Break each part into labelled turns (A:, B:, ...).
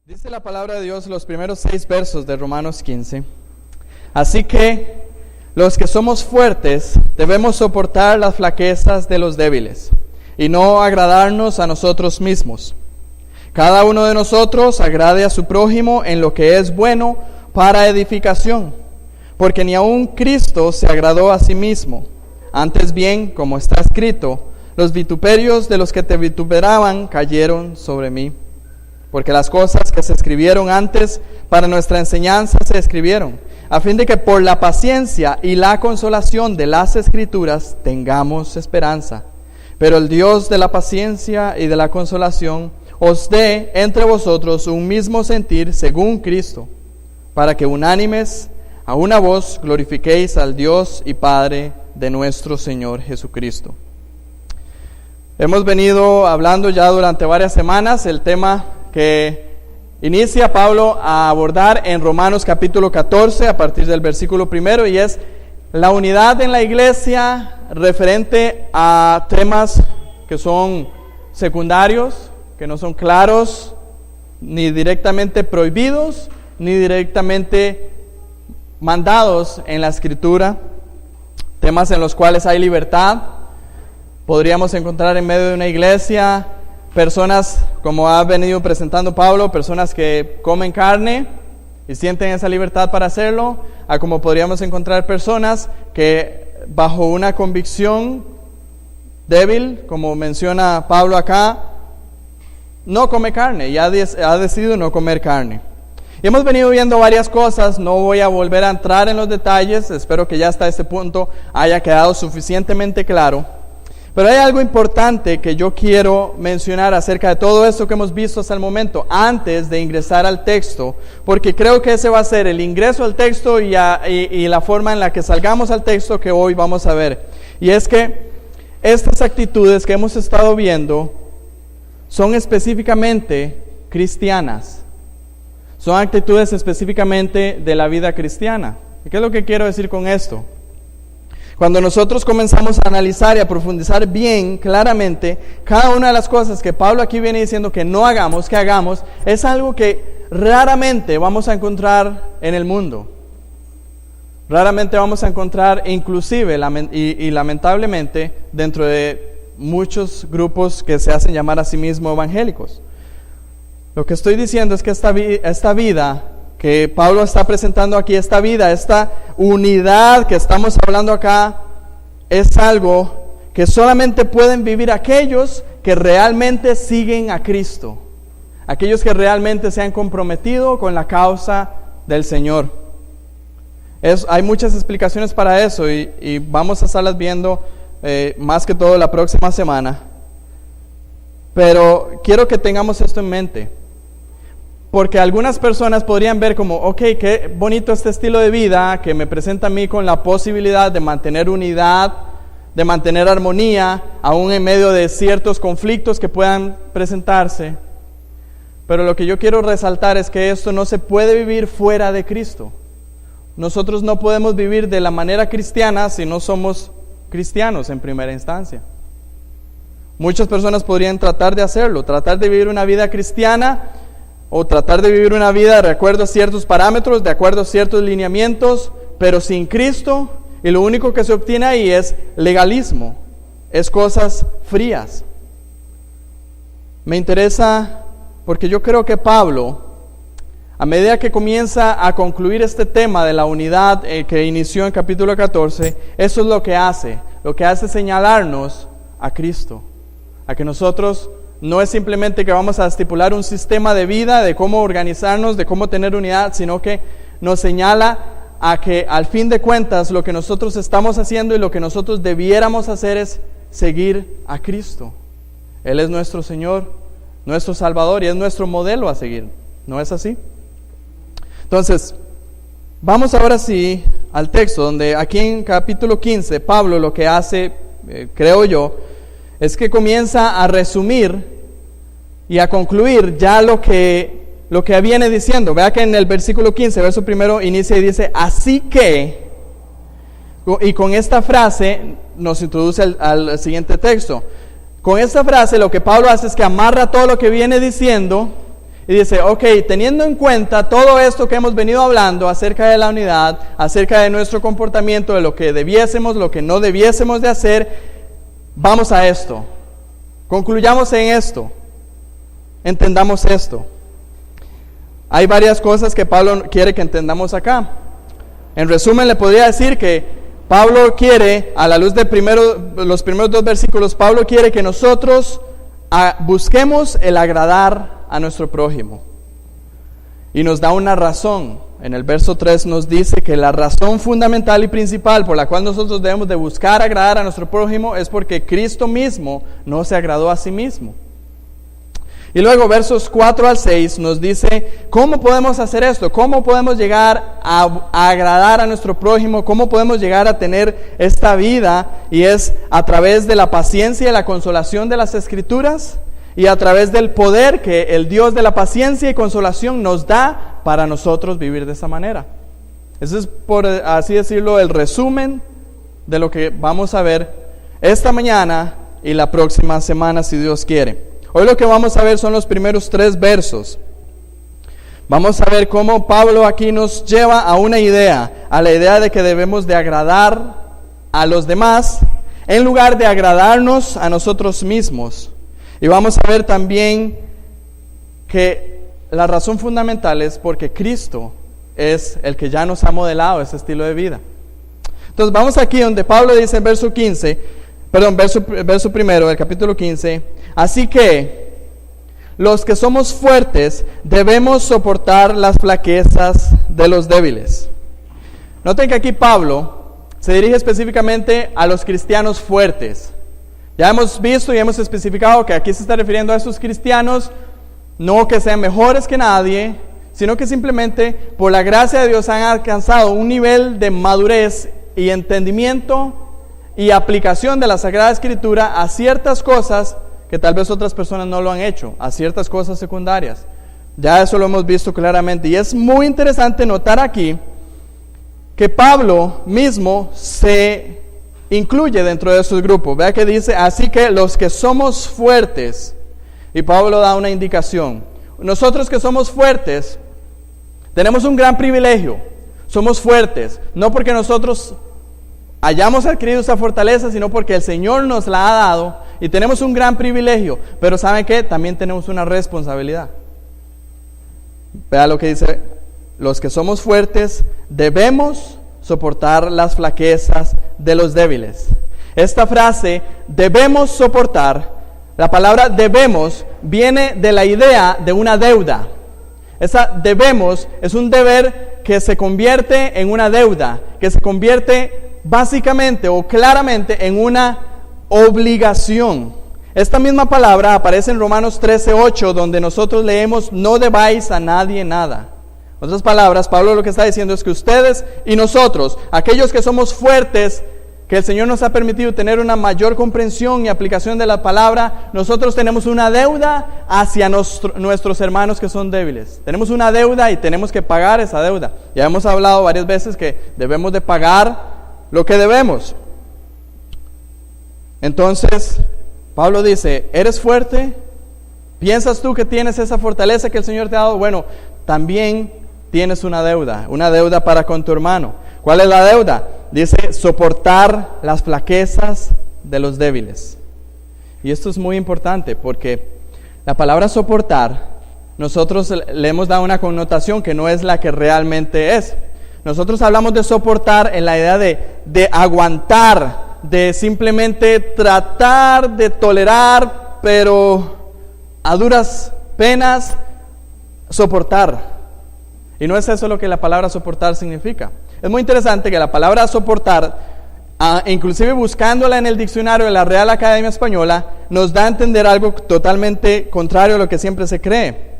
A: Dice la palabra de Dios, los primeros 6 versos de Romanos 15. Así que los que somos fuertes debemos soportar las flaquezas de los débiles y no agradarnos a nosotros mismos. Cada uno de nosotros agrade a su prójimo en lo que es bueno para edificación, porque ni aun Cristo se agradó a sí mismo. Antes bien, como está escrito, los vituperios de los que te vituperaban cayeron sobre mí. Porque las cosas que se escribieron antes para nuestra enseñanza se escribieron, a fin de que por la paciencia y la consolación de las Escrituras tengamos esperanza. Pero el Dios de la paciencia y de la consolación os dé entre vosotros un mismo sentir según Cristo, para que unánimes a una voz glorifiquéis al Dios y Padre de nuestro Señor Jesucristo. Hemos venido hablando ya durante varias semanas el tema que inicia Pablo a abordar en Romanos capítulo 14 a partir del versículo 1, y es la unidad en la iglesia referente a temas que son secundarios, que no son claros, ni directamente prohibidos, ni directamente mandados en la Escritura, temas en los cuales hay libertad. Podríamos encontrar en medio de una iglesia personas, como ha venido presentando Pablo, personas que comen carne y sienten esa libertad para hacerlo, a como podríamos encontrar personas que bajo una convicción débil, como menciona Pablo acá, no come carne y ha decidido no comer carne. Y hemos venido viendo varias cosas, no voy a volver a entrar en los detalles, espero que ya hasta este punto haya quedado suficientemente claro. Pero hay algo importante que yo quiero mencionar acerca de todo esto que hemos visto hasta el momento, antes de ingresar al texto, porque creo que ese va a ser el ingreso al texto y la forma en la que salgamos al texto que hoy vamos a ver. Y es que estas actitudes que hemos estado viendo son específicamente cristianas, son actitudes específicamente de la vida cristiana. ¿Y qué es lo que quiero decir con esto? Cuando nosotros comenzamos a analizar y a profundizar bien, claramente, cada una de las cosas que Pablo aquí viene diciendo que no hagamos, que hagamos, es algo que raramente vamos a encontrar en el mundo. Raramente vamos a encontrar, inclusive y lamentablemente, dentro de muchos grupos que se hacen llamar a sí mismos evangélicos. Lo que estoy diciendo es que esta vida que Pablo está presentando aquí, esta vida, esta unidad que estamos hablando acá, es algo que solamente pueden vivir aquellos que realmente siguen a Cristo, aquellos que realmente se han comprometido con la causa del Señor. Hay muchas explicaciones para eso y vamos a estarlas viendo más que todo la próxima semana, pero quiero que tengamos esto en mente. Porque algunas personas podrían ver como, ok, qué bonito este estilo de vida que me presenta a mí con la posibilidad de mantener unidad, de mantener armonía, aún en medio de ciertos conflictos que puedan presentarse. Pero lo que yo quiero resaltar es que esto no se puede vivir fuera de Cristo. Nosotros no podemos vivir de la manera cristiana si no somos cristianos en primera instancia. Muchas personas podrían tratar de hacerlo, tratar de vivir una vida cristiana, o tratar de vivir una vida de acuerdo a ciertos parámetros, de acuerdo a ciertos lineamientos, pero sin Cristo, y lo único que se obtiene ahí es legalismo, es cosas frías. Me interesa porque yo creo que Pablo, a medida que comienza a concluir este tema de la unidad que inició en capítulo 14, eso es lo que hace es señalarnos a Cristo, a que nosotros no es simplemente que vamos a estipular un sistema de vida, de cómo organizarnos, de cómo tener unidad, sino que nos señala a que al fin de cuentas lo que nosotros estamos haciendo y lo que nosotros debiéramos hacer es seguir a Cristo. Él es nuestro Señor, nuestro Salvador y es nuestro modelo a seguir. ¿No es así? Entonces, vamos ahora sí al texto, donde aquí en capítulo 15, Pablo lo que hace, creo yo, es que comienza a resumir y a concluir ya lo que viene diciendo. Vea que en el versículo 15, verso primero, inicia y dice, así que, y con esta frase nos introduce al siguiente texto. Con esta frase lo que Pablo hace es que amarra todo lo que viene diciendo Y dice, ok, teniendo en cuenta todo esto que hemos venido hablando acerca de la unidad, acerca de nuestro comportamiento, de lo que debiésemos, lo que no debiésemos de hacer, vamos a esto. Concluyamos en esto. Entendamos esto. Hay varias cosas que Pablo quiere que entendamos acá. En resumen, le podría decir que Pablo quiere, a la luz de los primeros 2 versículos, Pablo quiere que nosotros busquemos el agradar a nuestro prójimo. Y nos da una razón. En el verso 3 nos dice que la razón fundamental y principal por la cual nosotros debemos de buscar agradar a nuestro prójimo es porque Cristo mismo no se agradó a sí mismo. Y luego versos 4 al 6 nos dice cómo podemos hacer esto, cómo podemos llegar a agradar a nuestro prójimo, cómo podemos llegar a tener esta vida, y es a través de la paciencia y la consolación de las Escrituras, y a través del poder que el Dios de la paciencia y consolación nos da para nosotros vivir de esa manera. Ese es, por así decirlo, el resumen de lo que vamos a ver esta mañana y la próxima semana, si Dios quiere. Hoy lo que vamos a ver son los primeros 3 versos. Vamos a ver cómo Pablo aquí nos lleva a una idea, a la idea de que debemos de agradar a los demás en lugar de agradarnos a nosotros mismos. Y vamos a ver también que la razón fundamental es porque Cristo es el que ya nos ha modelado ese estilo de vida. Entonces vamos aquí donde Pablo dice en verso 1 del capítulo 15, así que los que somos fuertes debemos soportar las flaquezas de los débiles. Noten que aquí Pablo se dirige específicamente a los cristianos fuertes. Ya hemos visto y hemos especificado que aquí se está refiriendo a esos cristianos, no que sean mejores que nadie, sino que simplemente por la gracia de Dios han alcanzado un nivel de madurez y entendimiento y aplicación de la Sagrada Escritura a ciertas cosas que tal vez otras personas no lo han hecho, a ciertas cosas secundarias. Ya eso lo hemos visto claramente, y es muy interesante notar aquí que Pablo mismo se incluye dentro de esos grupos. Vea que dice, así que los que somos fuertes, y Pablo da una indicación. Nosotros que somos fuertes, tenemos un gran privilegio. Somos fuertes, no porque nosotros hayamos adquirido esa fortaleza, sino porque el Señor nos la ha dado, y tenemos un gran privilegio. Pero ¿saben qué? También tenemos una responsabilidad. Vea lo que dice, los que somos fuertes debemos soportar las flaquezas de los débiles. Esta frase, debemos soportar, la palabra debemos viene de la idea de una deuda. Esa debemos es un deber que se convierte en una deuda, que se convierte básicamente o claramente en una obligación. Esta misma palabra aparece en Romanos 13:8, donde nosotros leemos, no debáis a nadie nada. En otras palabras, Pablo lo que está diciendo es que ustedes y nosotros, aquellos que somos fuertes, que el Señor nos ha permitido tener una mayor comprensión y aplicación de la palabra, nosotros tenemos una deuda hacia nuestros hermanos que son débiles. Tenemos una deuda y tenemos que pagar esa deuda. Ya hemos hablado varias veces que debemos de pagar lo que debemos. Entonces, Pablo dice, ¿eres fuerte? ¿Piensas tú que tienes esa fortaleza que el Señor te ha dado? Bueno, también tienes una deuda para con tu hermano. ¿Cuál es la deuda? Dice, soportar las flaquezas de los débiles. Y esto es muy importante porque la palabra soportar, nosotros le hemos dado una connotación que no es la que realmente es. Nosotros hablamos de soportar en la idea de aguantar, de simplemente tratar de tolerar, pero a duras penas soportar. Y no es eso lo que la palabra soportar significa. Es muy interesante que la palabra soportar, inclusive buscándola en el diccionario de la Real Academia Española, nos da a entender algo totalmente contrario a lo que siempre se cree.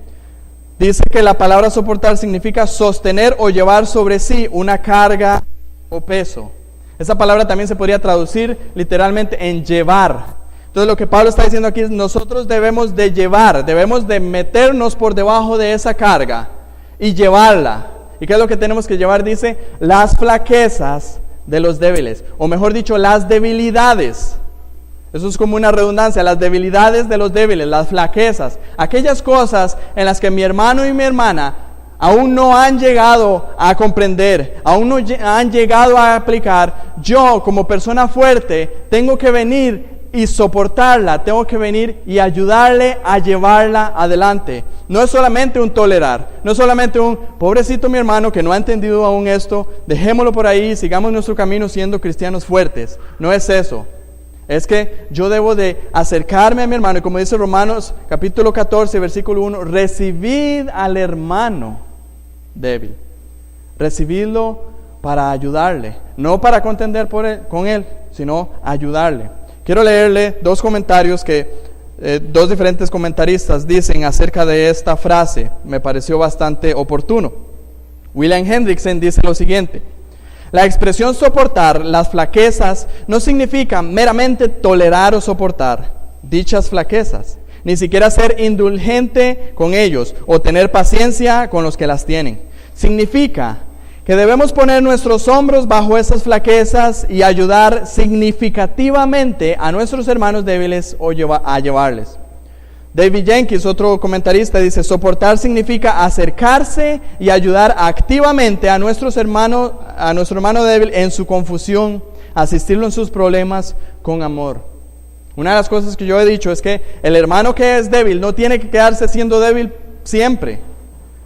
A: Dice que la palabra soportar significa sostener o llevar sobre sí una carga o peso. Esa palabra también se podría traducir literalmente en llevar. Entonces lo que Pablo está diciendo aquí es, nosotros debemos de llevar, debemos de meternos por debajo de esa carga y llevarla. ¿Y qué es lo que tenemos que llevar? Dice, las flaquezas de los débiles, o mejor dicho, las debilidades. Eso es como una redundancia, las debilidades de los débiles, las flaquezas, aquellas cosas en las que mi hermano y mi hermana aún no han llegado a comprender, aún no han llegado a aplicar. Yo, como persona fuerte, tengo que venir y soportarla, tengo que venir y ayudarle a llevarla adelante. No es solamente un tolerar, no es solamente un pobrecito mi hermano que no ha entendido aún esto, dejémoslo por ahí, sigamos nuestro camino siendo cristianos fuertes. No es eso. Es que yo debo de acercarme a mi hermano, y como dice Romanos capítulo 14, versículo 1, recibid al hermano débil. Recibidlo para ayudarle, no para contender con él, sino ayudarle. Quiero leerle dos comentarios que dos diferentes comentaristas dicen acerca de esta frase. Me pareció bastante oportuno. William Hendrickson dice lo siguiente: la expresión soportar las flaquezas no significa meramente tolerar o soportar dichas flaquezas, ni siquiera ser indulgente con ellos o tener paciencia con los que las tienen. Significa que debemos poner nuestros hombros bajo esas flaquezas y ayudar significativamente a nuestros hermanos débiles a llevarles. David Jenkins, otro comentarista, dice: soportar significa acercarse y ayudar activamente a nuestro hermano débil en su confusión, asistirlo en sus problemas con amor. Una de las cosas que yo he dicho es que el hermano que es débil no tiene que quedarse siendo débil siempre.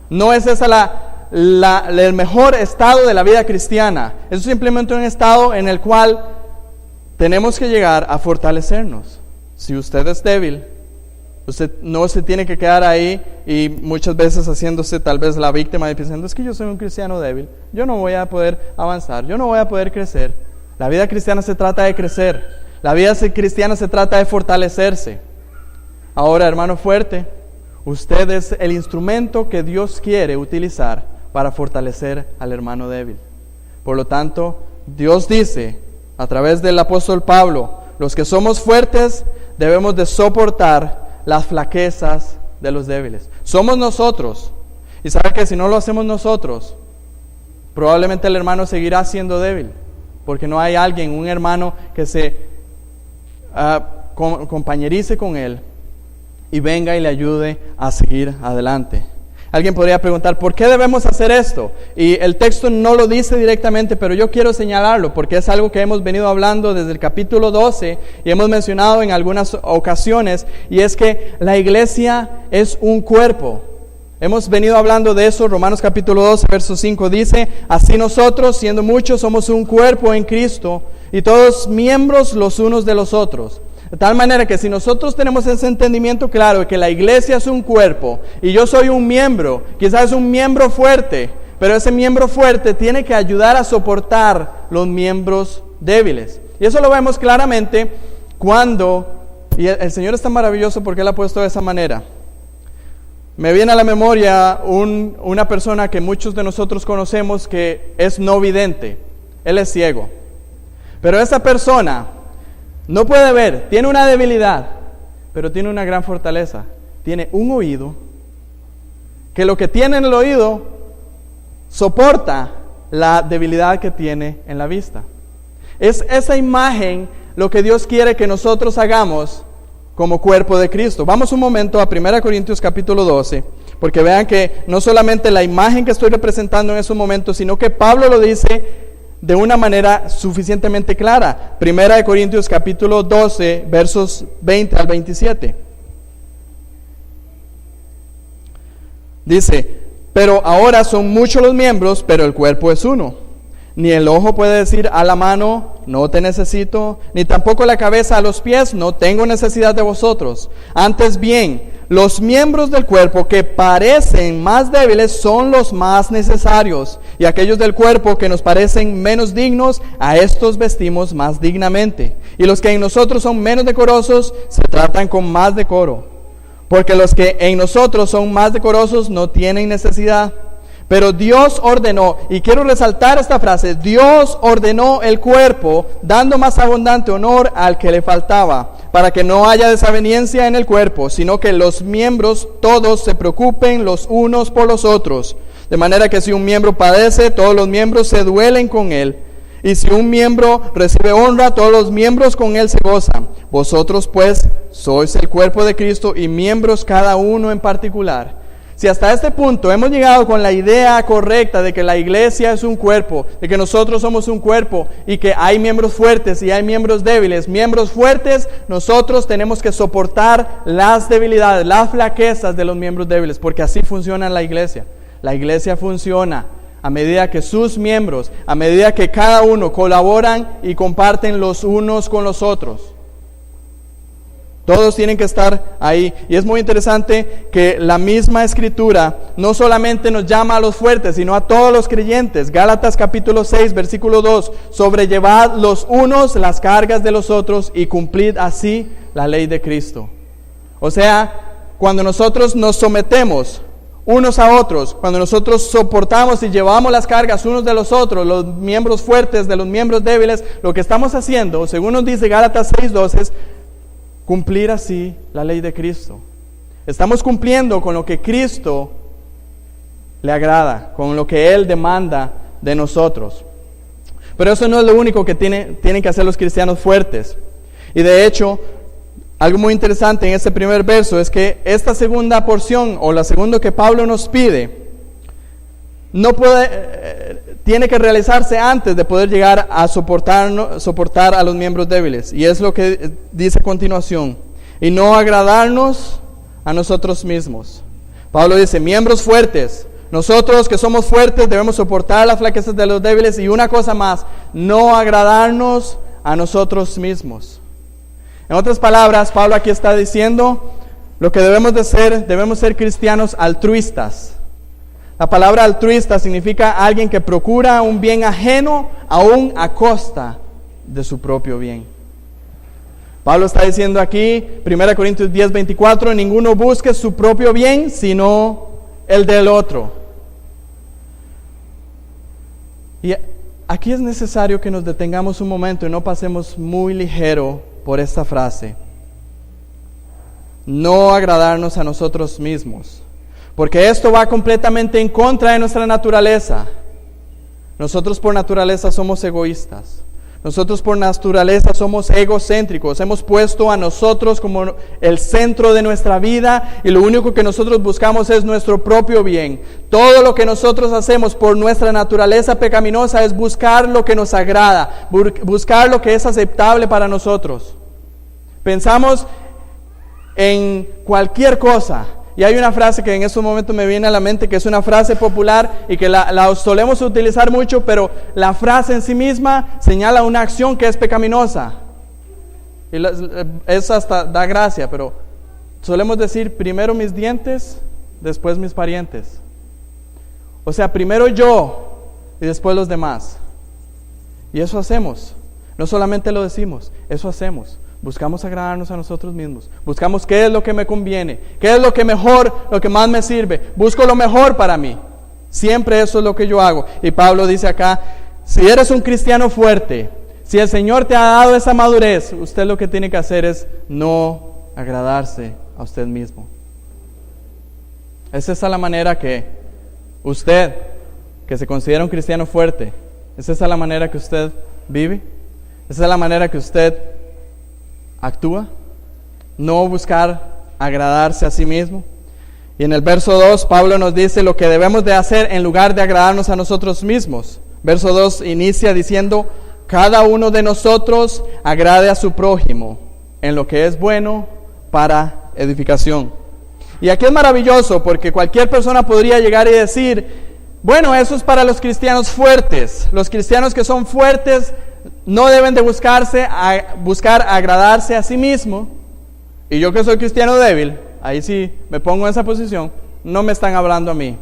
A: No es esa el mejor estado de la vida cristiana. Es simplemente un estado en el cual tenemos que llegar a fortalecernos. Si usted es débil, usted no se tiene que quedar ahí y muchas veces haciéndose tal vez la víctima y pensando: es que yo soy un cristiano débil, yo no voy a poder avanzar, yo no voy a poder crecer. La vida cristiana se trata de crecer, la vida cristiana se trata de fortalecerse. Ahora, hermano fuerte, usted es el instrumento que Dios quiere utilizar para fortalecer al hermano débil. Por lo tanto, Dios dice a través del apóstol Pablo: los que somos fuertes debemos de soportar las flaquezas de los débiles. Somos nosotros. Y sabe que si no lo hacemos nosotros, probablemente el hermano seguirá siendo débil, porque no hay alguien, un hermano que se compañerice con él y venga y le ayude a seguir adelante. Alguien podría preguntar: ¿por qué debemos hacer esto? Y el texto no lo dice directamente, pero yo quiero señalarlo porque es algo que hemos venido hablando desde el capítulo 12 y hemos mencionado en algunas ocasiones, y es que la iglesia es un cuerpo. Hemos venido hablando de eso. Romanos capítulo 12, verso 5 dice: así nosotros, siendo muchos, somos un cuerpo en Cristo y todos miembros los unos de los otros. De tal manera que si nosotros tenemos ese entendimiento claro de que la iglesia es un cuerpo y yo soy un miembro, quizás es un miembro fuerte, pero ese miembro fuerte tiene que ayudar a soportar los miembros débiles. Y eso lo vemos claramente y el Señor es tan maravilloso porque Él ha puesto de esa manera. Me viene a la memoria una persona que muchos de nosotros conocemos que es no vidente. Él es ciego. Pero esa persona no puede ver, tiene una debilidad, pero tiene una gran fortaleza. Tiene un oído, que lo que tiene en el oído soporta la debilidad que tiene en la vista. Es esa imagen lo que Dios quiere que nosotros hagamos como cuerpo de Cristo. Vamos un momento a 1 Corintios capítulo 12, porque vean que no solamente la imagen que estoy representando en esos momentos, sino que Pablo lo dice de una manera suficientemente clara. 1 Corintios capítulo 12, versos 20 al 27. Dice: pero ahora son muchos los miembros, pero el cuerpo es uno. Ni el ojo puede decir a la mano: no te necesito, ni tampoco la cabeza a los pies: no tengo necesidad de vosotros. Antes bien, los miembros del cuerpo que parecen más débiles son los más necesarios, y aquellos del cuerpo que nos parecen menos dignos, a estos vestimos más dignamente. Y los que en nosotros son menos decorosos, se tratan con más decoro. Porque los que en nosotros son más decorosos no tienen necesidad. Pero Dios ordenó, y quiero resaltar esta frase: Dios ordenó el cuerpo, dando más abundante honor al que le faltaba, para que no haya desaveniencia en el cuerpo, sino que los miembros todos se preocupen los unos por los otros. De manera que si un miembro padece, todos los miembros se duelen con él. Y si un miembro recibe honra, todos los miembros con él se gozan. Vosotros pues sois el cuerpo de Cristo y miembros cada uno en particular. Si hasta este punto hemos llegado con la idea correcta de que la iglesia es un cuerpo, de que nosotros somos un cuerpo y que hay miembros fuertes y hay miembros débiles, miembros fuertes, nosotros tenemos que soportar las debilidades, las flaquezas de los miembros débiles, porque así funciona la iglesia. La iglesia funciona a medida que sus miembros, a medida que cada uno colaboran y comparten los unos con los otros. Todos tienen que estar ahí. Y es muy interesante que la misma Escritura no solamente nos llama a los fuertes, sino a todos los creyentes. Gálatas capítulo 6, versículo 2. Sobrellevad los unos las cargas de los otros y cumplid así la ley de Cristo. O sea, cuando nosotros nos sometemos unos a otros, cuando nosotros soportamos y llevamos las cargas unos de los otros, los miembros fuertes de los miembros débiles, lo que estamos haciendo, según nos dice Gálatas 6:2, es cumplir así la ley de Cristo. Estamos cumpliendo con lo que Cristo le agrada, con lo que Él demanda de nosotros. Pero eso no es lo único que tienen que hacer los cristianos fuertes. Y de hecho, algo muy interesante en este primer verso es que esta segunda porción, o la segunda que Pablo nos pide, tiene que realizarse antes de poder llegar a soportar a los miembros débiles. Y es lo que dice a continuación. Y no agradarnos a nosotros mismos. Pablo dice, miembros fuertes. Nosotros que somos fuertes debemos soportar las flaquezas de los débiles. Y una cosa más, no agradarnos a nosotros mismos. En otras palabras, Pablo aquí está diciendo lo que debemos ser cristianos altruistas. La palabra altruista significa alguien que procura un bien ajeno aún a costa de su propio bien. Pablo está diciendo aquí, 1 Corintios 10:24, ninguno busque su propio bien, sino el del otro. Y aquí es necesario que nos detengamos un momento y no pasemos muy ligero por esta frase. No agradarnos a nosotros mismos. Porque esto va completamente en contra de nuestra naturaleza. Nosotros por naturaleza somos egoístas. Nosotros por naturaleza somos egocéntricos. Hemos puesto a nosotros como el centro de nuestra vida y lo único que nosotros buscamos es nuestro propio bien. Todo lo que nosotros hacemos por nuestra naturaleza pecaminosa es buscar lo que nos agrada, buscar lo que es aceptable para nosotros. Pensamos en cualquier cosa. Y hay una frase que en estos momentos me viene a la mente, que es una frase popular y que la solemos utilizar mucho, pero la frase en sí misma señala una acción que es pecaminosa. Y eso hasta da gracia, pero solemos decir, primero mis dientes, después mis parientes. O sea, primero yo y después los demás. Y eso hacemos. No solamente lo decimos, eso hacemos. Buscamos agradarnos a nosotros mismos. Buscamos qué es lo que me conviene, qué es lo que mejor, lo que más me sirve. Busco lo mejor para mí. Siempre eso es lo que yo hago. Y Pablo dice acá, si eres un cristiano fuerte, si el Señor te ha dado esa madurez, usted lo que tiene que hacer es no agradarse a usted mismo. ¿Es esa la manera que usted, que se considera un cristiano fuerte, es esa la manera que usted vive? ¿Esa es la manera que usted actúa? No buscar agradarse a sí mismo. Y en el verso 2 Pablo nos dice lo que debemos de hacer en lugar de agradarnos a nosotros mismos. Verso 2 inicia diciendo, cada uno de nosotros agrade a su prójimo en lo que es bueno para edificación. Y aquí es maravilloso porque cualquier persona podría llegar y decir, bueno, eso es para los cristianos fuertes. Los cristianos que son fuertes no deben de buscar agradarse a sí mismo. Y yo que soy cristiano débil, ahí sí me pongo en esa posición, no me están hablando a mí.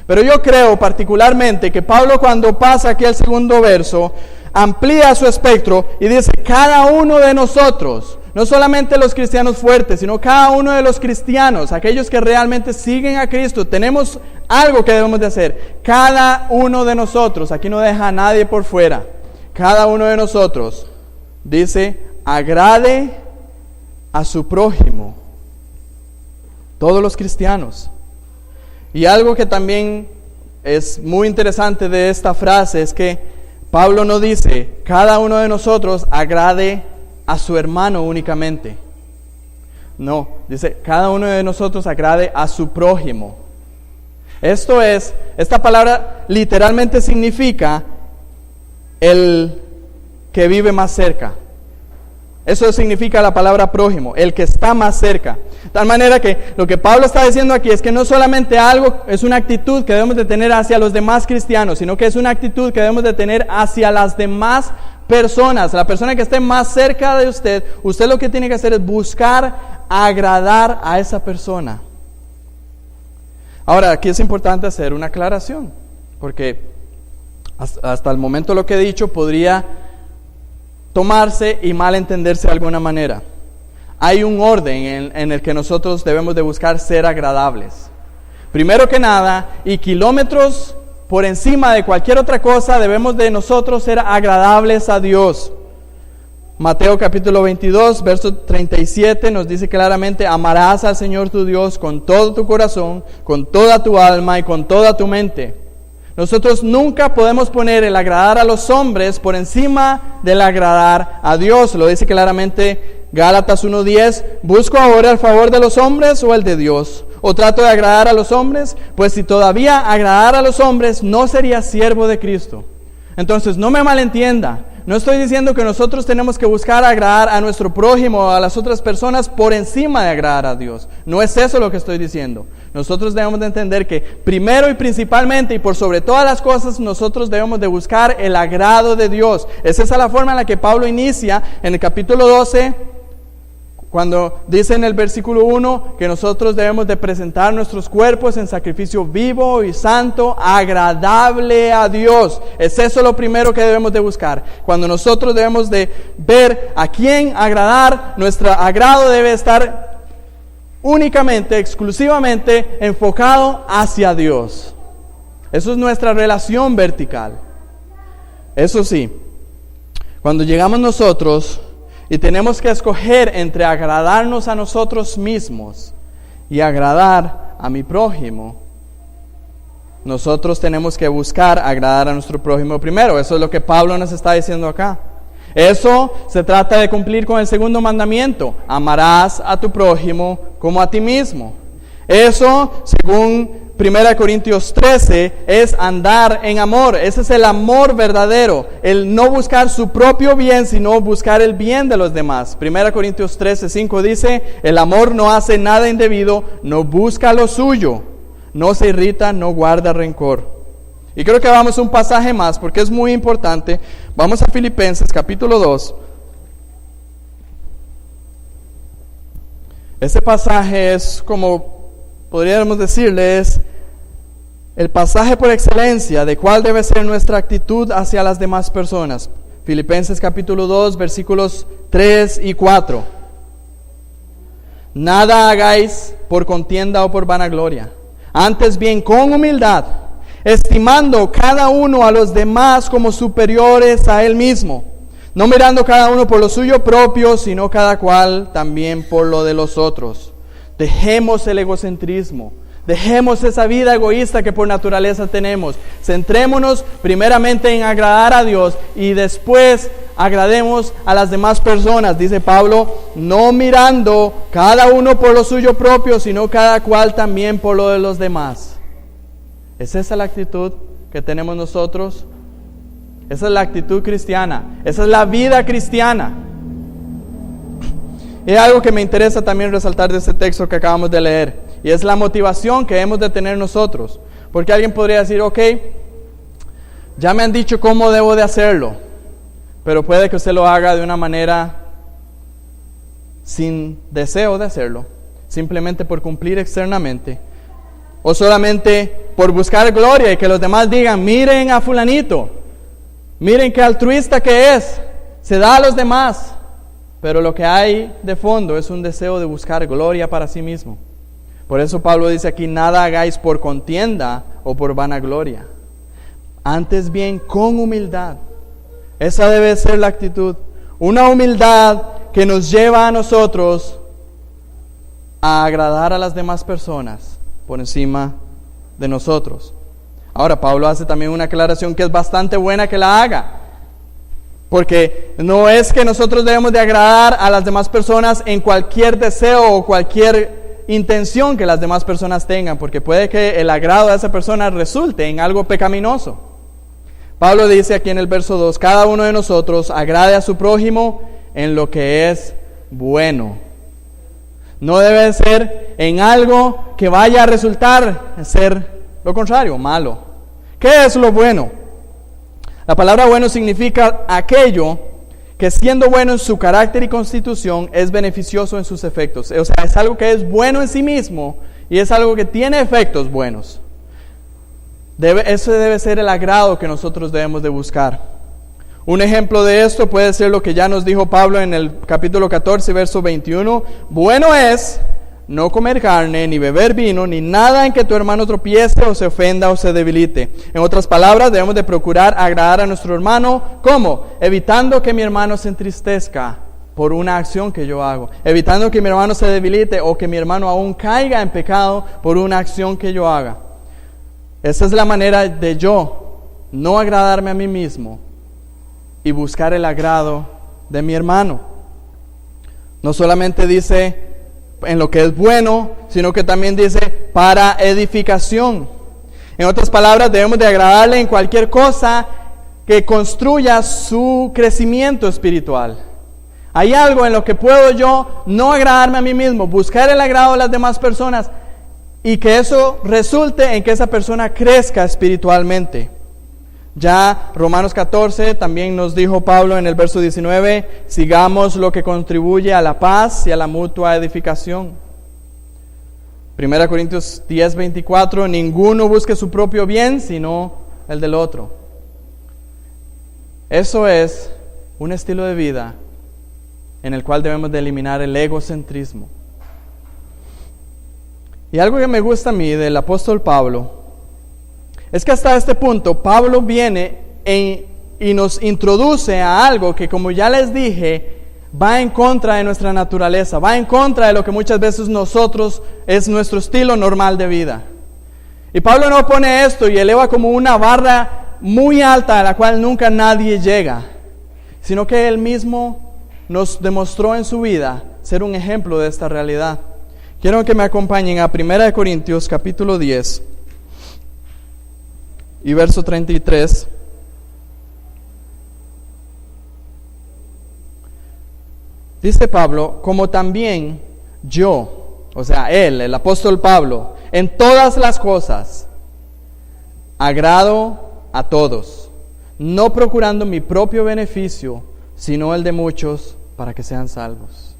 A: Pero yo creo particularmente que Pablo, cuando pasa aquí al segundo verso, amplía su espectro y dice, cada uno de nosotros, no solamente los cristianos fuertes, sino cada uno de los cristianos, aquellos que realmente siguen a Cristo, tenemos algo que debemos de hacer. Cada uno de nosotros, aquí no deja a nadie por fuera. Cada uno de nosotros, dice, agrade a su prójimo. Todos los cristianos. Y algo que también es muy interesante de esta frase es que Pablo no dice, cada uno de nosotros agrade a su hermano únicamente. No, dice, cada uno de nosotros agrade a su prójimo. Esta palabra literalmente significa el que vive más cerca. Eso significa la palabra prójimo, el que está más cerca. De tal manera que lo que Pablo está diciendo aquí es que no solamente algo es una actitud que debemos de tener hacia los demás cristianos, sino que es una actitud que debemos de tener hacia las demás personas. La persona que esté más cerca de usted lo que tiene que hacer es buscar agradar a esa persona. Ahora, aquí es importante hacer una aclaración, porque hasta el momento lo que he dicho podría tomarse y malentenderse de alguna manera. Hay un orden en el que nosotros debemos de buscar ser agradables. Primero que nada, y kilómetros por encima de cualquier otra cosa, debemos de nosotros ser agradables a Dios. Mateo capítulo 22, verso 37 nos dice claramente: amarás al Señor tu Dios con todo tu corazón, con toda tu alma y con toda tu mente. Nosotros nunca podemos poner el agradar a los hombres por encima del agradar a Dios. Lo dice claramente Gálatas 1:10. ¿Busco ahora el favor de los hombres o el de Dios? ¿O trato de agradar a los hombres? Pues si todavía agradar a los hombres, no sería siervo de Cristo. Entonces, no me malentienda. No estoy diciendo que nosotros tenemos que buscar agradar a nuestro prójimo o a las otras personas por encima de agradar a Dios. No es eso lo que estoy diciendo. Nosotros debemos de entender que primero y principalmente y por sobre todas las cosas, nosotros debemos de buscar el agrado de Dios. Es esa la forma en la que Pablo inicia en el capítulo 12, cuando dice en el versículo 1 que nosotros debemos de presentar nuestros cuerpos en sacrificio vivo y santo, agradable a Dios. Es eso lo primero que debemos de buscar. Cuando nosotros debemos de ver a quién agradar, nuestro agrado debe estar únicamente, exclusivamente enfocado hacia Dios. Eso es nuestra relación vertical. Eso sí, cuando llegamos nosotros y tenemos que escoger entre agradarnos a nosotros mismos y agradar a mi prójimo, nosotros tenemos que buscar agradar a nuestro prójimo primero. Eso es lo que Pablo nos está diciendo acá. Eso se trata de cumplir con el segundo mandamiento: amarás a tu prójimo como a ti mismo. Eso, según 1 Corintios 13, es andar en amor. Ese es el amor verdadero, el no buscar su propio bien, sino buscar el bien de los demás. 1 Corintios 13:5 dice: el amor no hace nada indebido, no busca lo suyo, no se irrita, no guarda rencor. Y creo que vamos a un pasaje más, porque es muy importante. Vamos a Filipenses capítulo 2. Este pasaje es, como podríamos decirle, es el pasaje por excelencia de cuál debe ser nuestra actitud hacia las demás personas. Filipenses capítulo 2, versículos 3 y 4. Nada hagáis por contienda o por vanagloria, antes bien con humildad, estimando cada uno a los demás como superiores a él mismo, no mirando cada uno por lo suyo propio, sino cada cual también por lo de los otros. Dejemos el egocentrismo, dejemos esa vida egoísta que por naturaleza tenemos. Centrémonos primeramente en agradar a Dios y después agrademos a las demás personas. Dice Pablo, no mirando cada uno por lo suyo propio, sino cada cual también por lo de los demás. ¿Es esa la actitud que tenemos nosotros? Esa es la actitud cristiana, esa es la vida cristiana. Y algo que me interesa también resaltar de este texto que acabamos de leer, y es la motivación que hemos de tener nosotros. Porque alguien podría decir, ok, ya me han dicho cómo debo de hacerlo, pero puede que usted lo haga de una manera sin deseo de hacerlo, simplemente por cumplir externamente, o solamente por buscar gloria y que los demás digan, miren a fulanito, miren qué altruista que es, se da a los demás. Pero lo que hay de fondo es un deseo de buscar gloria para sí mismo. Por eso Pablo dice aquí, nada hagáis por contienda o por vanagloria, antes bien con humildad. Esa debe ser la actitud, una humildad que nos lleva a nosotros a agradar a las demás personas por encima de nosotros. Ahora Pablo hace también una aclaración que es bastante buena que la haga. Porque no es que nosotros debemos de agradar a las demás personas en cualquier deseo o cualquier intención que las demás personas tengan, porque puede que el agrado de esa persona resulte en algo pecaminoso. Pablo dice aquí en el verso 2, cada uno de nosotros agrade a su prójimo en lo que es bueno. No debe ser en algo que vaya a resultar ser lo contrario, malo. ¿Qué es lo bueno? La palabra bueno significa aquello que siendo bueno en su carácter y constitución es beneficioso en sus efectos. O sea, es algo que es bueno en sí mismo y es algo que tiene efectos buenos. Eso debe ser el agrado que nosotros debemos de buscar. Un ejemplo de esto puede ser lo que ya nos dijo Pablo en el capítulo 14, verso 21. Bueno es no comer carne, ni beber vino, ni nada en que tu hermano tropiece o se ofenda o se debilite. En otras palabras, debemos de procurar agradar a nuestro hermano. ¿Cómo? Evitando que mi hermano se entristezca por una acción que yo hago. Evitando que mi hermano se debilite o que mi hermano aún caiga en pecado por una acción que yo haga. Esa es la manera de yo no agradarme a mí mismo y buscar el agrado de mi hermano. No solamente dice en lo que es bueno, sino que también dice para edificación. En otras palabras, debemos de agradarle en cualquier cosa que construya su crecimiento espiritual. Hay algo en lo que puedo yo no agradarme a mí mismo, buscar el agrado de las demás personas y que eso resulte en que esa persona crezca espiritualmente. Ya Romanos 14 también nos dijo Pablo en el verso 19, sigamos lo que contribuye a la paz y a la mutua edificación. 1 Corintios 10, 24, ninguno busque su propio bien, sino el del otro. Eso es un estilo de vida en el cual debemos de eliminar el egocentrismo. Y algo que me gusta a mí del apóstol Pablo es que hasta este punto Pablo viene y nos introduce a algo que, como ya les dije, va en contra de nuestra naturaleza, va en contra de lo que muchas veces nosotros es nuestro estilo normal de vida. Y Pablo no pone esto y eleva como una barra muy alta a la cual nunca nadie llega, sino que él mismo nos demostró en su vida ser un ejemplo de esta realidad. Quiero que me acompañen a 1 Corintios capítulo 10 y verso 33. Dice Pablo, como también yo, o sea, él, el apóstol Pablo, en todas las cosas, agrado a todos, no procurando mi propio beneficio, sino el de muchos, para que sean salvos.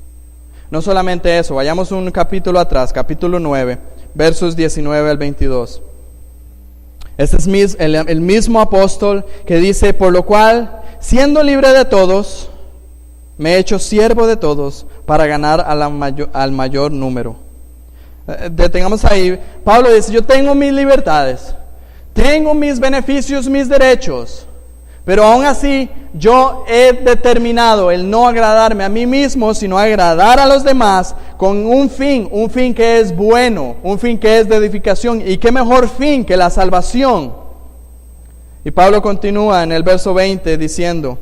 A: No solamente eso, vayamos un capítulo atrás, capítulo 9, versos 19 al 22. Este es el mismo apóstol que dice, por lo cual, siendo libre de todos, me he hecho siervo de todos para ganar al mayor número. Detengamos ahí. Pablo dice, yo tengo mis libertades, tengo mis beneficios, mis derechos, pero aún así yo he determinado el no agradarme a mí mismo, sino agradar a los demás con un fin que es bueno, un fin que es de edificación. ¿Y qué mejor fin que la salvación? Y Pablo continúa en el verso 20 diciendo,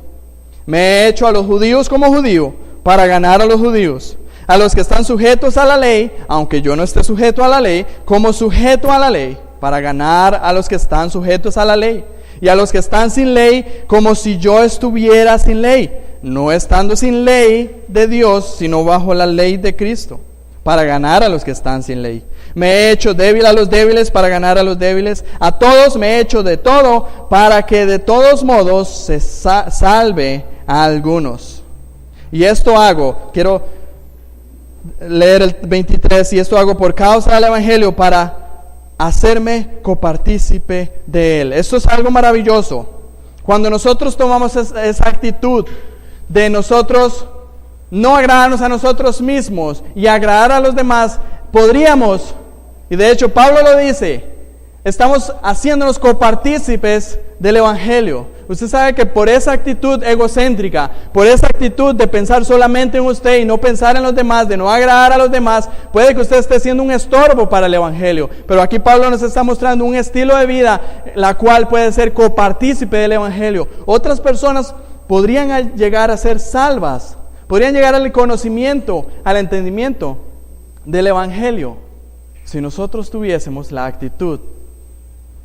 A: me he hecho a los judíos como judío para ganar a los judíos, a los que están sujetos a la ley, aunque yo no esté sujeto a la ley, como sujeto a la ley, para ganar a los que están sujetos a la ley. Y a los que están sin ley, como si yo estuviera sin ley, no estando sin ley de Dios, sino bajo la ley de Cristo, para ganar a los que están sin ley. Me he hecho débil a los débiles para ganar a los débiles. A todos me he hecho de todo, para que de todos modos se salve a algunos. Y esto hago, quiero leer el 23, y esto hago por causa del Evangelio, para hacerme copartícipe de él. Esto es algo maravilloso. Cuando nosotros tomamos esa actitud de nosotros no agradarnos a nosotros mismos y agradar a los demás, podríamos, y de hecho Pablo lo dice, estamos haciéndonos copartícipes del Evangelio. Usted sabe que por esa actitud egocéntrica, por esa actitud de pensar solamente en usted y no pensar en los demás, de no agradar a los demás, puede que usted esté siendo un estorbo para el Evangelio. Pero aquí Pablo nos está mostrando un estilo de vida, la cual puede ser copartícipe del Evangelio. Otras personas podrían llegar a ser salvas, podrían llegar al conocimiento, al entendimiento del Evangelio, si nosotros tuviésemos la actitud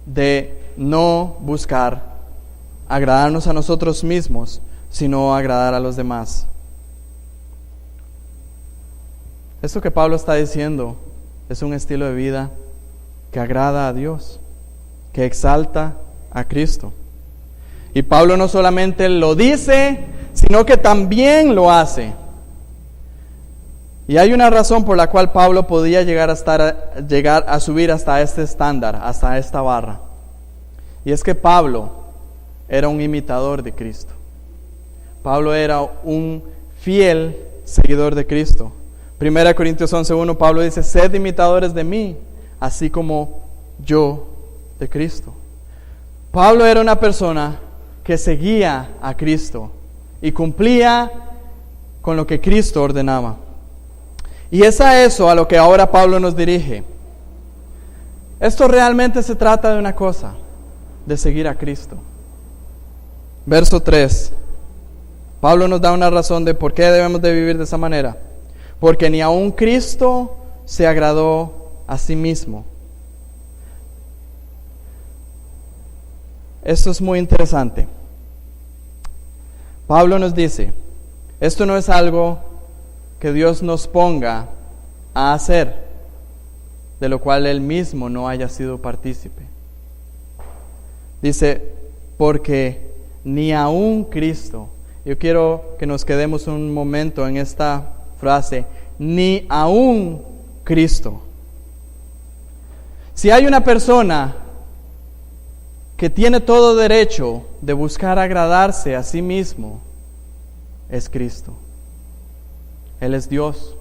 A: de no buscar agradarnos a nosotros mismos, sino agradar a los demás. Esto que Pablo está diciendo es un estilo de vida que agrada a Dios, que exalta a Cristo. Y Pablo no solamente lo dice, sino que también lo hace. Y hay una razón por la cual Pablo podía llegar a subir hasta este estándar, hasta esta barra. Y es que Pablo era un imitador de Cristo. Pablo era un fiel seguidor de Cristo. 1 Corintios 11:1, Pablo dice: sed imitadores de mí, así como yo de Cristo. Pablo era una persona que seguía a Cristo y cumplía con lo que Cristo ordenaba. Y es a eso a lo que ahora Pablo nos dirige. Esto realmente se trata de una cosa: de seguir a Cristo. Verso 3. Pablo nos da una razón de por qué debemos de vivir de esa manera. Porque ni aun Cristo se agradó a sí mismo. Esto es muy interesante. Pablo nos dice, esto no es algo que Dios nos ponga a hacer, de lo cual Él mismo no haya sido partícipe. Dice, porque ni aun Cristo. Yo quiero que nos quedemos un momento en esta frase, ni aun Cristo. Si hay una persona que tiene todo derecho de buscar agradarse a sí mismo, es Cristo. Él es Dios.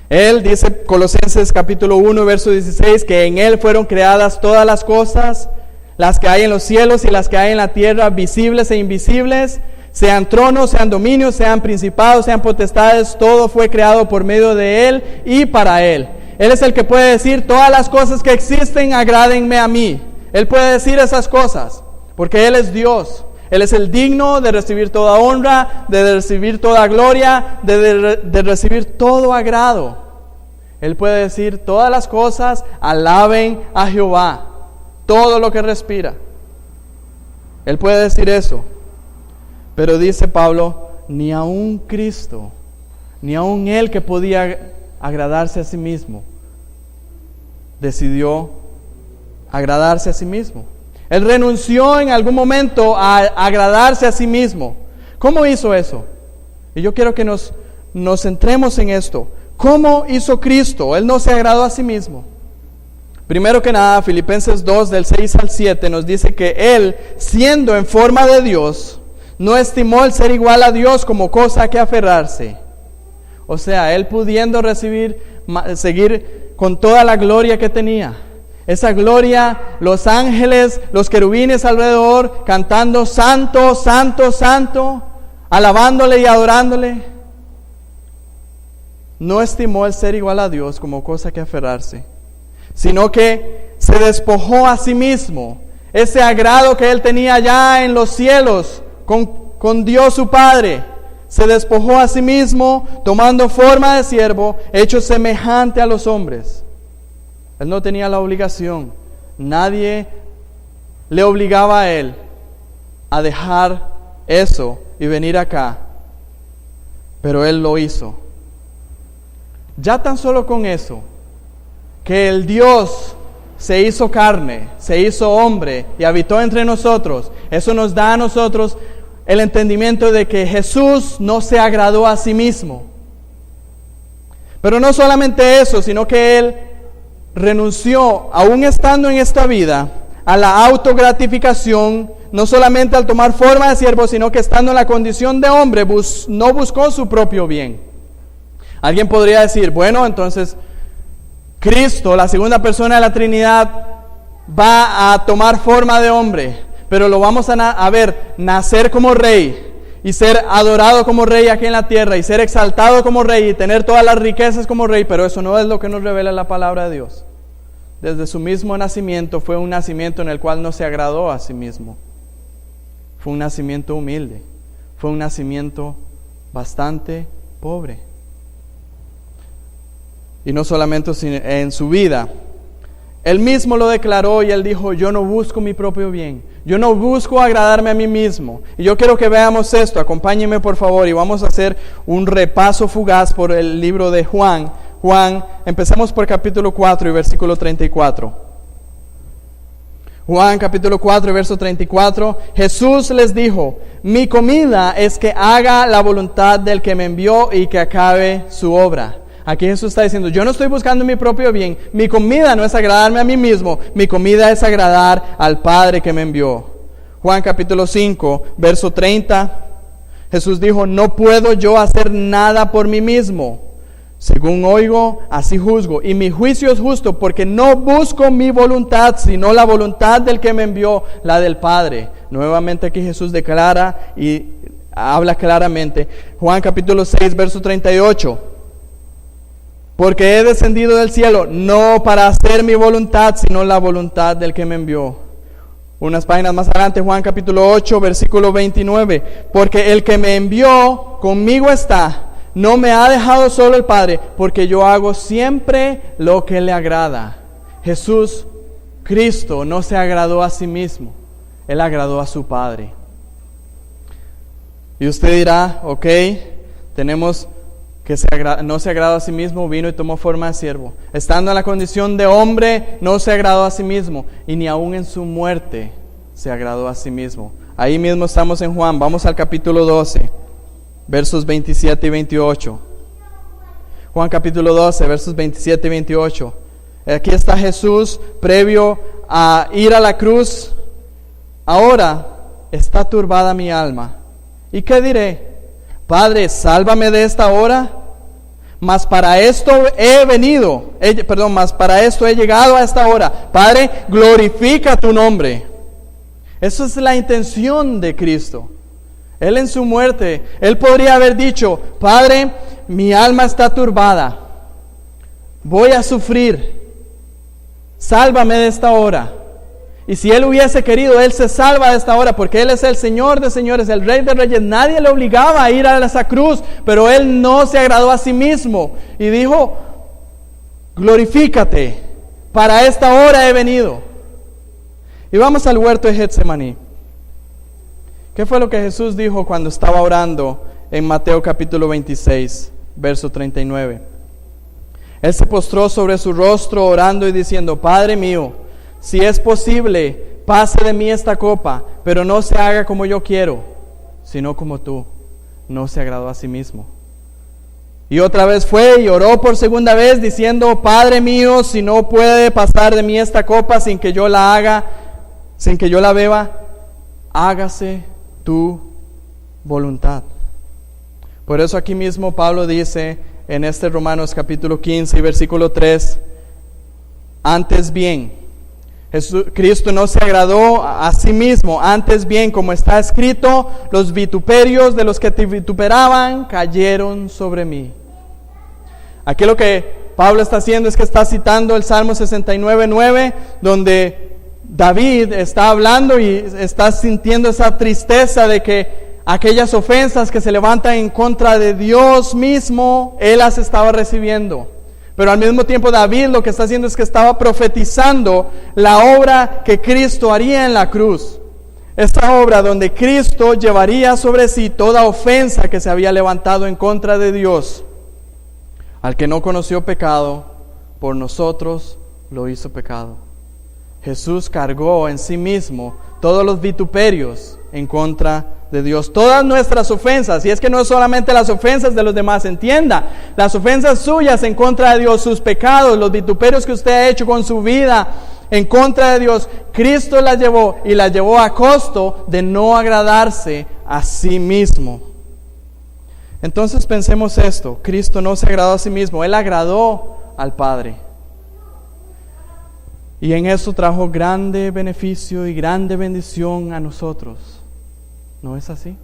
A: Él dice, Colosenses capítulo 1, verso 16, que en Él fueron creadas todas las cosas, las que hay en los cielos y las que hay en la tierra, visibles e invisibles, sean tronos, sean dominios, sean principados, sean potestades, todo fue creado por medio de Él y para Él. Él es el que puede decir, todas las cosas que existen, agrádenme a mí. Él puede decir esas cosas, porque Él es Dios. Él es el digno de recibir toda honra, de recibir toda gloria, de recibir todo agrado. Él puede decir, todas las cosas, alaben a Jehová, todo lo que respira. Él puede decir eso. Pero dice Pablo, ni aun Cristo, ni aun Él que podía agradarse a sí mismo, decidió agradarse a sí mismo. Él renunció en algún momento a agradarse a sí mismo. ¿Cómo hizo eso? Y yo quiero que nos centremos en esto. ¿Cómo hizo Cristo? Él no se agradó a sí mismo. Primero que nada, Filipenses 2, del 6 al 7, nos dice que Él, siendo en forma de Dios, no estimó el ser igual a Dios como cosa a que aferrarse. O sea, Él pudiendo seguir con toda la gloria que tenía. Esa gloria, los ángeles, los querubines alrededor, cantando santo, santo, santo, alabándole y adorándole. No estimó el ser igual a Dios como cosa que aferrarse, sino que se despojó a sí mismo. Ese agrado que Él tenía ya en los cielos, con Dios su Padre, se despojó a sí mismo, tomando forma de siervo, hecho semejante a los hombres. Él no tenía la obligación, nadie le obligaba a Él a dejar eso y venir acá, pero Él lo hizo. Ya tan solo con eso, que el Dios se hizo carne, se hizo hombre y habitó entre nosotros, eso nos da a nosotros el entendimiento de que Jesús no se agradó a sí mismo. Pero no solamente eso, sino que Él renunció, aún estando en esta vida, a la autogratificación, no solamente al tomar forma de siervo, sino que estando en la condición de hombre, no buscó su propio bien. Alguien podría decir, bueno, entonces Cristo, la segunda persona de la Trinidad, va a tomar forma de hombre, pero lo vamos a ver nacer como rey y ser adorado como rey aquí en la tierra y ser exaltado como rey y tener todas las riquezas como rey, pero eso no es lo que nos revela la palabra de Dios. Desde su mismo nacimiento fue un nacimiento en el cual no se agradó a sí mismo. Fue un nacimiento humilde. fue un nacimiento bastante pobre. Y no solamente en su vida. Él mismo lo declaró y él dijo, yo no busco mi propio bien. Yo no busco agradarme a mí mismo. Y yo quiero que veamos esto. Acompáñenme por favor y vamos a hacer un repaso fugaz por el libro de Juan. Empecemos por capítulo 4 y versículo 34. Juan capítulo 4 y verso 34. Jesús les dijo, mi comida es que haga la voluntad del que me envió y que acabe su obra. Aquí Jesús está diciendo, yo no estoy buscando mi propio bien. Mi comida no es agradarme a mí mismo. Mi comida es agradar al Padre que me envió. Juan capítulo 5, verso 30. Jesús dijo, no puedo yo hacer nada por mí mismo. Según oigo, así juzgo. Y mi juicio es justo porque no busco mi voluntad, sino la voluntad del que me envió, la del Padre. Nuevamente aquí Jesús declara y habla claramente. Juan capítulo 6, verso 38. Porque he descendido del cielo, no para hacer mi voluntad, sino la voluntad del que me envió. Unas páginas más adelante, Juan capítulo 8, versículo 29. Porque el que me envió conmigo está, no me ha dejado solo el Padre, porque yo hago siempre lo que le agrada. Jesús, Cristo, no se agradó a sí mismo, Él agradó a su Padre. Y usted dirá, ok, tenemos que no se agradó a sí mismo, vino y tomó forma de siervo. Estando en la condición de hombre, no se agradó a sí mismo, y ni aún en su muerte se agradó a sí mismo. Ahí mismo estamos en Juan, vamos al capítulo 12, versos 27 y 28. Juan capítulo 12, versos 27 y 28. Aquí está Jesús, previo a ir a la cruz. Ahora está turbada mi alma. ¿Y qué diré? Padre, sálvame de esta hora, mas para esto para esto he llegado a esta hora. Padre, glorifica tu nombre. Esa es la intención de Cristo. Él en su muerte, Él podría haber dicho, Padre, mi alma está turbada, voy a sufrir, sálvame de esta hora. Y si Él hubiese querido, Él se salva de esta hora, porque Él es el Señor de señores, el Rey de reyes. Nadie le obligaba a ir a esa cruz, pero Él no se agradó a sí mismo y dijo, glorifícate, para esta hora he venido. Y vamos al huerto de Getsemaní. ¿Qué fue lo que Jesús dijo cuando estaba orando en Mateo capítulo 26, verso 39? Él se postró sobre su rostro orando y diciendo, Padre mío, si es posible, pase de mí esta copa, pero no se haga como yo quiero, sino como tú. No se agradó a sí mismo. Y otra vez fue y oró por segunda vez diciendo, Padre mío, si no puede pasar de mí esta copa sin que yo la beba, hágase tu voluntad. Por eso aquí mismo Pablo dice en este Romanos capítulo 15 y versículo 3, antes bien, Cristo no se agradó a sí mismo, antes bien, como está escrito, los vituperios de los que te vituperaban cayeron sobre mí. Aquí lo que Pablo está haciendo es que está citando el Salmo 69:9, donde David está hablando y está sintiendo esa tristeza de que aquellas ofensas que se levantan en contra de Dios mismo, él las estaba recibiendo. Pero al mismo tiempo David lo que está haciendo es que estaba profetizando la obra que Cristo haría en la cruz. Esta obra donde Cristo llevaría sobre sí toda ofensa que se había levantado en contra de Dios. Al que no conoció pecado, por nosotros lo hizo pecado. Jesús cargó en sí mismo todos los vituperios en contra de Dios, todas nuestras ofensas, y es que no es solamente las ofensas de los demás, entienda, las ofensas suyas en contra de Dios, sus pecados, los vituperios que usted ha hecho con su vida en contra de Dios, Cristo las llevó y las llevó a costo de no agradarse a sí mismo. Entonces pensemos esto, Cristo no se agradó a sí mismo, Él agradó al Padre. Y en eso trajo grande beneficio y grande bendición a nosotros. ¿No es así?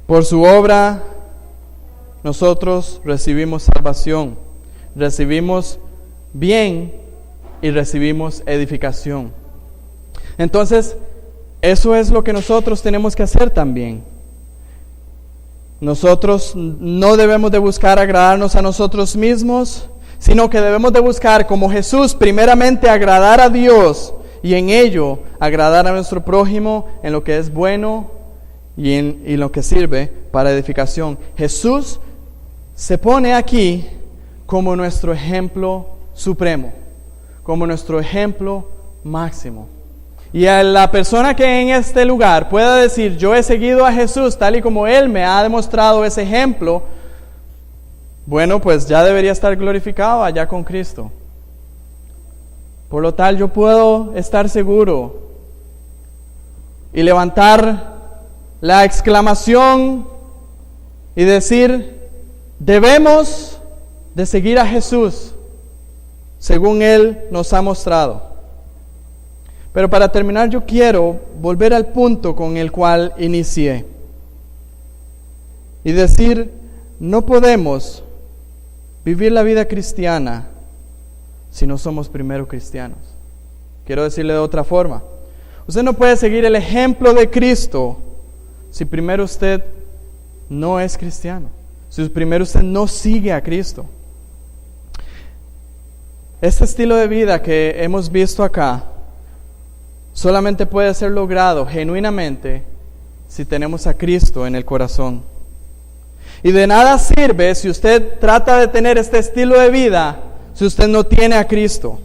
A: Por su obra nosotros recibimos salvación, recibimos bien y recibimos edificación. Entonces, eso es lo que nosotros tenemos que hacer también. Nosotros no debemos de buscar agradarnos a nosotros mismos, sino que debemos de buscar, como Jesús, primeramente agradar a Dios y en ello agradar a nuestro prójimo en lo que es bueno y en lo que sirve para edificación. Jesús se pone aquí como nuestro ejemplo supremo, como nuestro ejemplo máximo. Y a la persona que en este lugar pueda decir, yo he seguido a Jesús tal y como Él me ha demostrado ese ejemplo, bueno, pues ya debería estar glorificado allá con Cristo. Por lo tal, yo puedo estar seguro y levantar la exclamación y decir, debemos de seguir a Jesús según Él nos ha mostrado. Pero para terminar, yo quiero volver al punto con el cual inicié y decir, no podemos vivir la vida cristiana si no somos primero cristianos. Quiero decirle de otra forma, usted no puede seguir el ejemplo de Cristo si primero usted no es cristiano, si primero usted no sigue a Cristo. Este estilo de vida que hemos visto acá solamente puede ser logrado genuinamente si tenemos a Cristo en el corazón. Y de nada sirve si usted trata de tener este estilo de vida si usted no tiene a Cristo,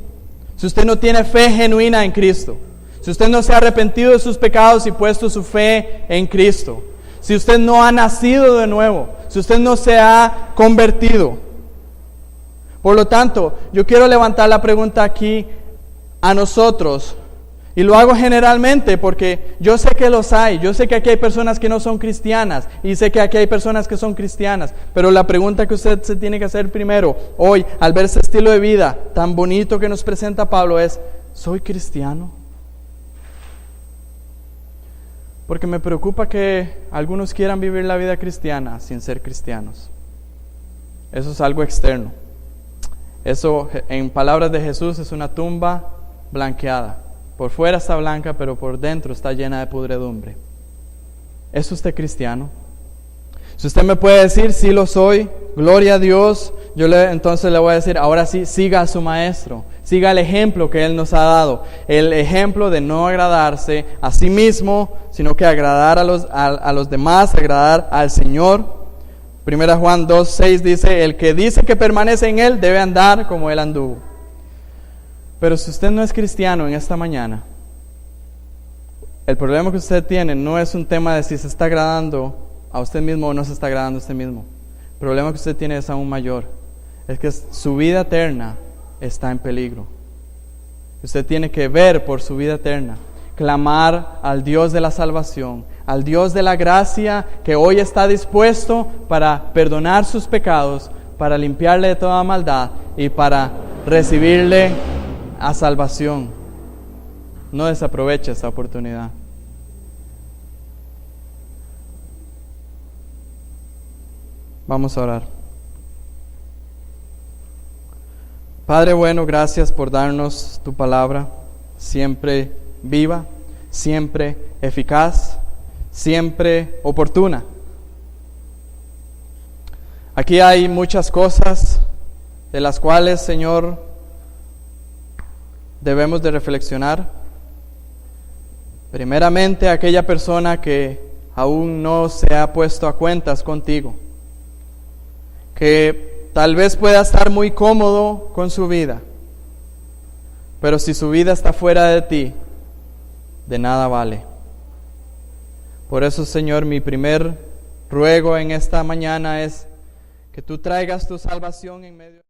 A: si usted no tiene fe genuina en Cristo, si usted no se ha arrepentido de sus pecados y puesto su fe en Cristo, si usted no ha nacido de nuevo, si usted no se ha convertido. Por lo tanto, yo quiero levantar la pregunta aquí a nosotros. Y lo hago generalmente porque yo sé que los hay. Yo sé que aquí hay personas que no son cristianas. Y sé que aquí hay personas que son cristianas. Pero la pregunta que usted se tiene que hacer primero, hoy, al ver ese estilo de vida tan bonito que nos presenta Pablo, es, ¿soy cristiano? Porque me preocupa que algunos quieran vivir la vida cristiana sin ser cristianos. Eso es algo externo. Eso, en palabras de Jesús, es una tumba blanqueada. Por fuera está blanca, pero por dentro está llena de pudredumbre. ¿Es usted cristiano? Si usted me puede decir, sí lo soy, gloria a Dios, entonces le voy a decir, ahora sí, siga a su maestro, siga el ejemplo que Él nos ha dado, el ejemplo de no agradarse a sí mismo, sino que agradar a los demás, agradar al Señor. 1 Juan 2:6 dice, el que dice que permanece en Él debe andar como Él anduvo. Pero si usted no es cristiano en esta mañana, el problema que usted tiene no es un tema de si se está agradando a usted mismo o no se está agradando a usted mismo. El problema que usted tiene es aún mayor. Es que su vida eterna está en peligro. Usted tiene que ver por su vida eterna, clamar al Dios de la salvación, al Dios de la gracia que hoy está dispuesto para perdonar sus pecados, para limpiarle de toda maldad y para recibirle a salvación. No desaproveche esta oportunidad. Vamos a orar. Padre bueno, gracias por darnos tu palabra, siempre viva, siempre eficaz, siempre oportuna. Aquí hay muchas cosas de las cuales, Señor, debemos de reflexionar. Primeramente, aquella persona que aún no se ha puesto a cuentas contigo, que tal vez pueda estar muy cómodo con su vida, pero si su vida está fuera de ti, de nada vale. Por eso, Señor, mi primer ruego en esta mañana es que tú traigas tu salvación en medio